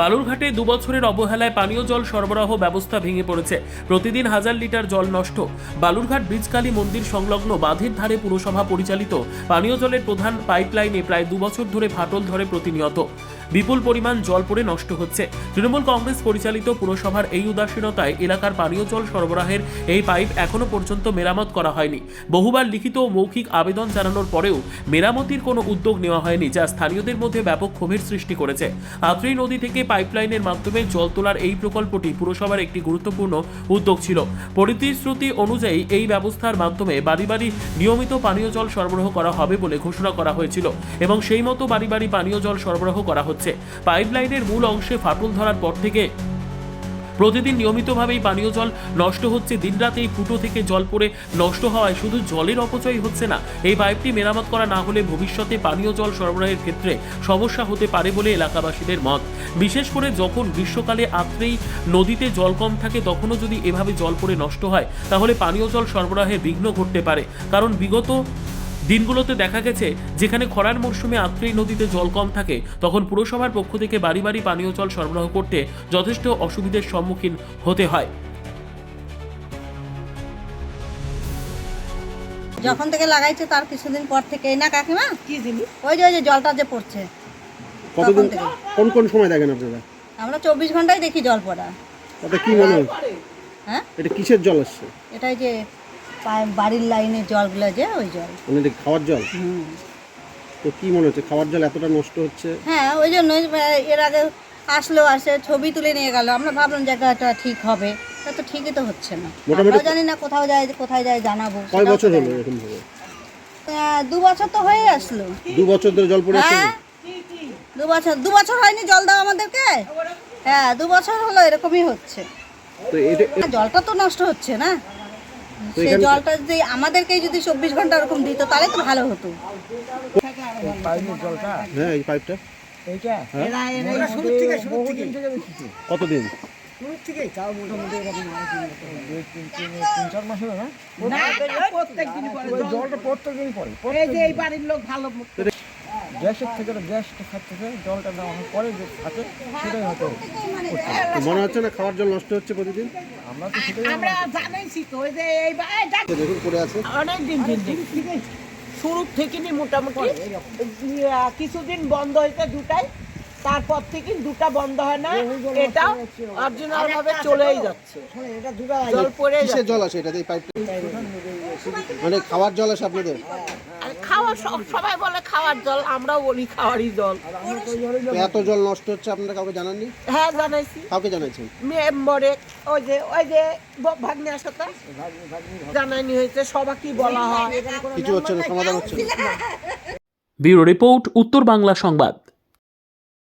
বালুরঘাটে 2 বছরের অবহেলায় পানীয় জল সরবরাহ ব্যবস্থা ভেঙে পড়েছে। প্রতিদিন 1000 লিটার জল নষ্ট। বালুরঘাট বীজকালী মন্দির সংলগ্ন বাঁধের ধারে পুরসভা পরিচালিত পানীয় জলের প্রধান পাইপলাইনে প্রায় 2 বছর ধরে ফাটল ধরে প্রতিনিয়ত। বিপুল পরিমাণ জল পড়ে নষ্ট হচ্ছে। তৃণমূল কংগ্রেস পরিচালিত পুরসভার এই উদাসীনতায় এলাকার পানীয় জল সরবরাহের এই পাইপ এখনো পর্যন্ত মেরামত করা হয়নি। বহুবার লিখিত ও মৌখিক আবেদন জানানোর পরেও মেরামতির কোনো উদ্যোগ নেওয়া হয়নি, যা স্থানীয়দের মধ্যে ব্যাপক ক্ষোভের সৃষ্টি করেছে। আত্রেই নদী থেকে পাইপলাইনের মাধ্যমে জল তোলার এই প্রকল্পটি পুরসভার একটি গুরুত্বপূর্ণ উদ্যোগ ছিল। প্রতিশ্রুতি অনুযায়ী এই ব্যবস্থার মাধ্যমে বাড়ি বাড়ি নিয়মিত পানীয় জল সরবরাহ করা হবে বলে ঘোষণা করা হয়েছিল এবং সেই মতো বাড়ি বাড়ি পানীয় জল সরবরাহ করা হচ্ছে। পাইপলাইনের মূল অংশে ফাটল ধরার পর থেকে প্রতিদিন নিয়মিতভাবেই পানীয় জল নষ্ট হচ্ছে। দিনরাত এই ফুটো থেকে জল পড়ে নষ্ট হওয়ায় শুধু জলের অপচয় হচ্ছে না, এই পাইপটি মেরামত করা না হলে ভবিষ্যতে পানীয় জল সরবরাহের ক্ষেত্রে সমস্যা হতে পারে বলে এলাকাবাসীদের মত। বিশেষ করে যখন গ্রীষ্মকালে আত্রেই নদীতে জল কম থাকে, তখনও যদি এভাবে জল পড়ে নষ্ট হয় তাহলে পানীয় জল সরবরাহে বিঘ্ন ঘটতে পারে। কারণ বিগত দিনগুলোতে দেখা গেছে, যেখানে খরার মরশুমে আত্রেই নদীতে জল কম থাকে, তখন পুরসভার পক্ষ থেকে বাড়ি বাড়ি পানীয় জল সরবরাহ করতে যথেষ্ট অসুবিধার সম্মুখীন হতে হয়। যখন থেকে লাগাইছে তার কিছুদিন পর থেকে না কাকিমা কি জিনিস ওই যে জলটা যে পড়ছে। কতদিন কোন কোন সময় দেখেন আপনারা? আমরা 24 ঘন্টায় দেখি জল পড়া। এটা কি মনে হয়? হ্যাঁ, এটা কিসের জল আসছে? এটাই যে বাড়ির লাইনের জলগুলো, যে ওই জল, মানে এটা খাওয়ার জল। তো কি মনে হচ্ছে খাওয়ার জল এতটা নষ্ট হচ্ছে? হ্যাঁ, ওই জন্য এর আগে আসলো, আসে ছবি তুলে নিয়ে গেল। আমরা ভাবলাম জায়গাটা ঠিক হবে, তা তো ঠিকই তো হচ্ছে না। আমরা জানি না কোথায় যায় জানাবো। কয় বছর হলো এরকম ভাবে? 2 বছর তো হয়ে আসলো। 2 বছর ধরে জল পড়ে আছে? হ্যাঁ, 2 বছর হয়নি জল দাও আমাদেরকে। হ্যাঁ, 2 বছর হলো এরকমই হচ্ছে। তো এটা জলটা তো নষ্ট হচ্ছে না। সেই জলটা যদি আমাদেরকে যদি 24 ঘন্টা এরকম দিত তাহলে তো ভালো হতো। পাইপের জলটা, হ্যাঁ, এই পাইপটা এইটা শুরু থেকে কতদিন? শুরু থেকেই তাও মোটামুটি এরকম 3-4 মাস হলো না? প্রত্যেকদিন জলটা প্রত্যেকদিন পড়ে। এই বাড়ির লোক ভালো গ্যাসের থেকে গ্যাসটা খাচ্ছে, জলটা দেওয়া পরে যে থাকে সেটাই হয়তো মনে হচ্ছে না খাওয়ার জল নষ্ট হচ্ছে প্রতিদিন? আমরা তো সেটাই আমরা জানাইছি তো, ওই যে এই দেখুন পড়ে আছে অনেক দিন শুরু থেকে মোটামুটি কিছুদিন বন্ধ হয়েছে দুটাই, তারপর থেকে দুটা বন্ধ হয় না। এটা অরিজিনাল ভাবে চলেই যাচ্ছে, এটা দুটা জল পড়ে কিসের জল আসে এটা? এই পাইপটা মানে খাওয়ার জল আসে আপনাদের? আর খাওয়ার সবাই বলে খাওয়ার জল, আমরাও বলি খাওয়ারই জল। তো এত জল নষ্ট হচ্ছে আপনারা কাউকে জানাননি? হ্যাঁ, জানাইছি। কাউকে জানাইছেন? মেম্বরে ওই যে ভাগ্নের সাথে জানাইনি হয়েছে, সবাইকে বলা হয়, কিছু হচ্ছে না, সমাধান হচ্ছে না। ব্যুরো রিপোর্ট, উত্তর বাংলা সংবাদ।